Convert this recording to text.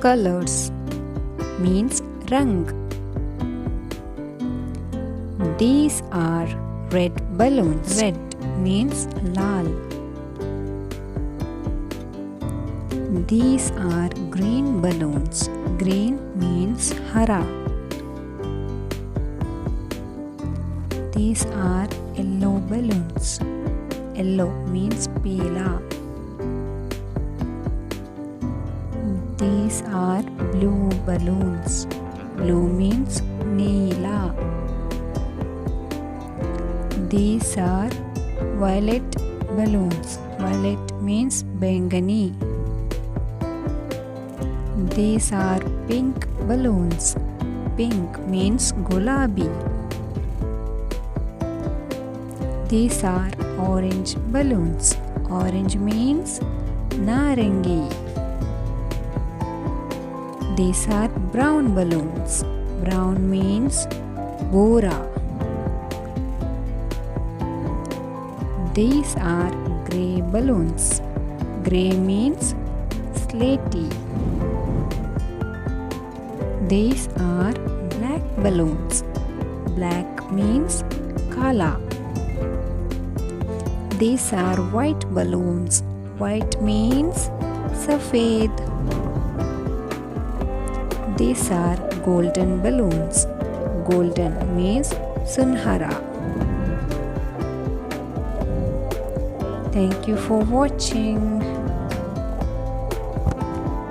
Colors means rang. These are red balloons. Red means lal. These are green balloons. Green means hara. These are yellow balloons. Yellow means pela. These are blue balloons. Blue means neela. These are violet balloons. Violet means bengani. These are pink balloons. Pink means gulabi. These are orange balloons. Orange means narangi. These are brown balloons. Brown means bora. These are grey balloons. Grey means slaty. These are black balloons. Black means kala. These are white balloons. White means safed. These are golden balloons. Golden means sunhara. Thank you for watching.